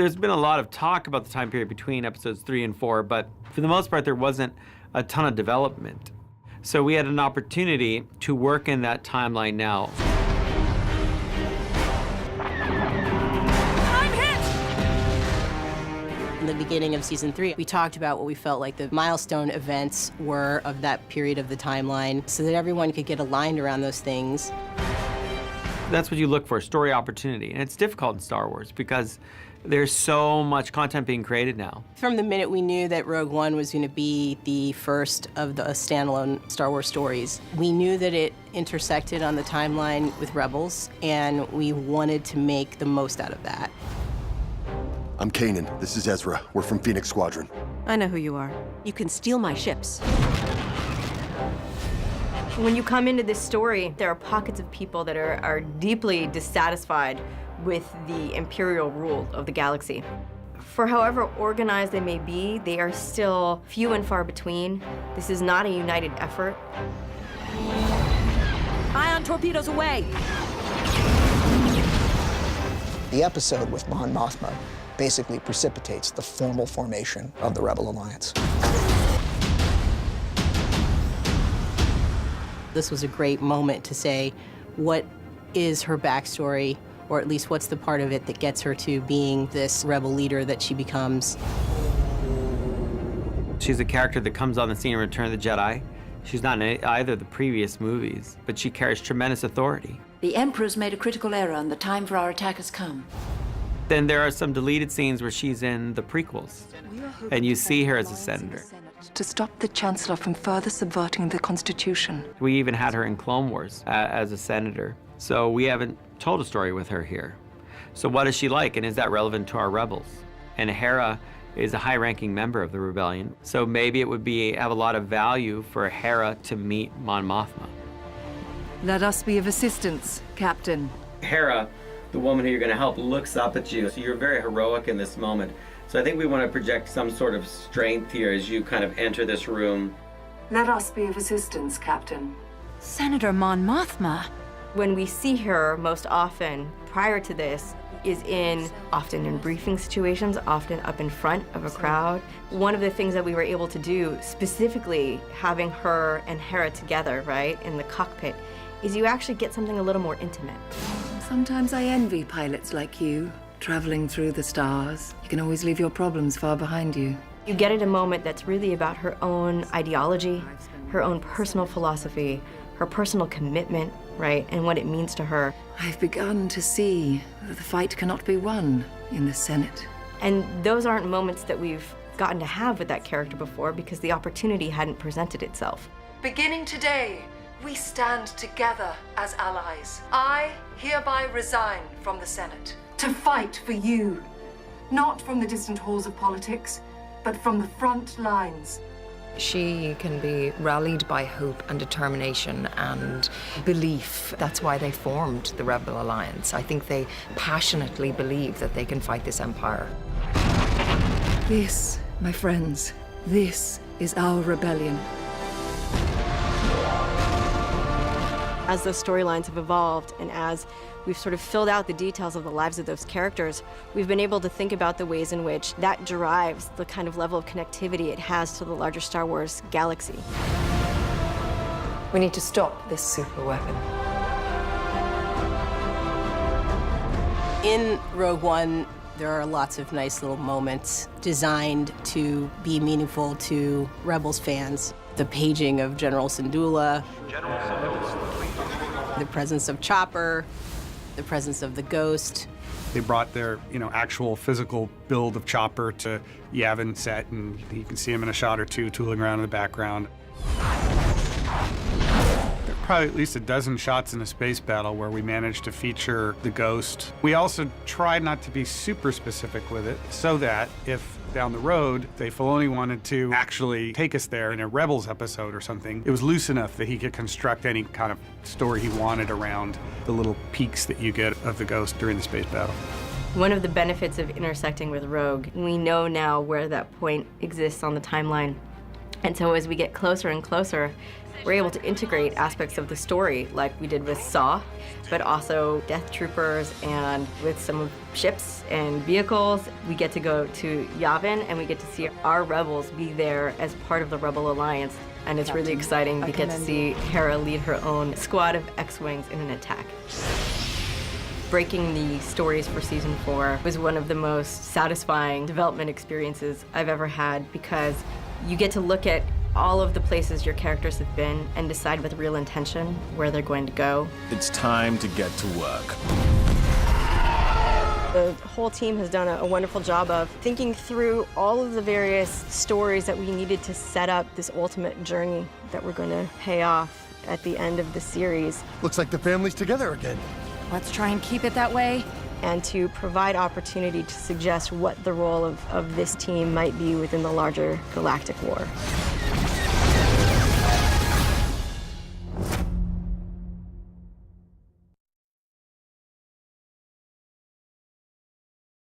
There's been a lot of talk about the time period between episodes 3 and 4, but for the most part, there wasn't a ton of development. So we had an opportunity to work in that timeline now. In the beginning of season 3, we talked about what we felt like the milestone events were of that period of the timeline so that everyone could get aligned around those things. That's what you look for, story opportunity. And it's difficult in Star Wars because there's so much content being created now. From the minute we knew that Rogue One was going to be the first of the standalone Star Wars stories, we knew that it intersected on the timeline with Rebels, and we wanted to make the most out of that. I'm Kanan. This is Ezra. We're from Phoenix Squadron. I know who you are. You can steal my ships. When you come into this story, there are pockets of people that are deeply dissatisfied with the imperial rule of the galaxy. For however organized they may be, they are still few and far between. This is not a united effort. Ion torpedoes away! The episode with Mon Mothma basically precipitates the formal formation of the Rebel Alliance. This was a great moment to say, what is her backstory, or at least what's the part of it that gets her to being this rebel leader that she becomes. She's a character that comes on the scene in Return of the Jedi. She's not in either of the previous movies, but she carries tremendous authority. The Emperor's made a critical error, and the time for our attack has come. Then there are some deleted scenes where she's in the prequels, and you see her as a senator. To stop the Chancellor from further subverting the Constitution. We even had her in Clone Wars as a senator. So we haven't told a story with her here. So what is she like, and is that relevant to our rebels? And Hera is a high-ranking member of the rebellion, so maybe it would have a lot of value for Hera to meet Mon Mothma. Let us be of assistance, Captain. Hera, the woman who you're going to help, looks up at you, so you're very heroic in this moment. So I think we want to project some sort of strength here as you kind of enter this room. Let us be of assistance, Captain. Senator Mon Mothma. When we see her most often prior to this is often in briefing situations, often up in front of a crowd. One of the things that we were able to do, specifically having her and Hera together, right, in the cockpit, is you actually get something a little more intimate. Sometimes I envy pilots like you, traveling through the stars. You can always leave your problems far behind you. You get at a moment that's really about her own ideology, her own personal philosophy, her personal commitment, right, and what it means to her. I've begun to see that the fight cannot be won in the Senate. And those aren't moments that we've gotten to have with that character before because the opportunity hadn't presented itself. Beginning today, we stand together as allies. I hereby resign from the Senate to fight for you, not from the distant halls of politics, but from the front lines. She can be rallied by hope and determination and belief. That's why they formed the Rebel Alliance. I think they passionately believe that they can fight this empire. This, my friends, this is our rebellion. As those storylines have evolved and as we've sort of filled out the details of the lives of those characters, we've been able to think about the ways in which that drives the kind of level of connectivity it has to the larger Star Wars galaxy. We need to stop this super weapon. In Rogue One, there are lots of nice little moments designed to be meaningful to Rebels fans. The paging of General Syndulla, the presence of Chopper, the presence of the Ghost. They brought their, actual physical build of Chopper to Yavin set, and you can see him in a shot or two tooling around in the background. There are probably at least a dozen shots in a space battle where we managed to feature the Ghost. We also tried not to be super specific with it, so that if down the road, Dave Filoni wanted to actually take us there in a Rebels episode or something, it was loose enough that he could construct any kind of story he wanted around the little peaks that you get of the Ghost during the space battle. One of the benefits of intersecting with Rogue, we know now where that point exists on the timeline. And so as we get closer and closer, we're able to integrate aspects of the story like we did with Saw, but also Death Troopers, and with some of ships and vehicles. We get to go to Yavin and we get to see our rebels be there as part of the Rebel Alliance. And it's really exciting to get to see Hera lead her own squad of X-Wings in an attack. Breaking the stories for season 4 was one of the most satisfying development experiences I've ever had, because you get to look at all of the places your characters have been and decide with real intention where they're going to go. It's time to get to work. The whole team has done a wonderful job of thinking through all of the various stories that we needed to set up this ultimate journey that we're going to pay off at the end of the series. Looks like the family's together again. Let's try and keep it that way. And to provide opportunity to suggest what the role of this team might be within the larger galactic war.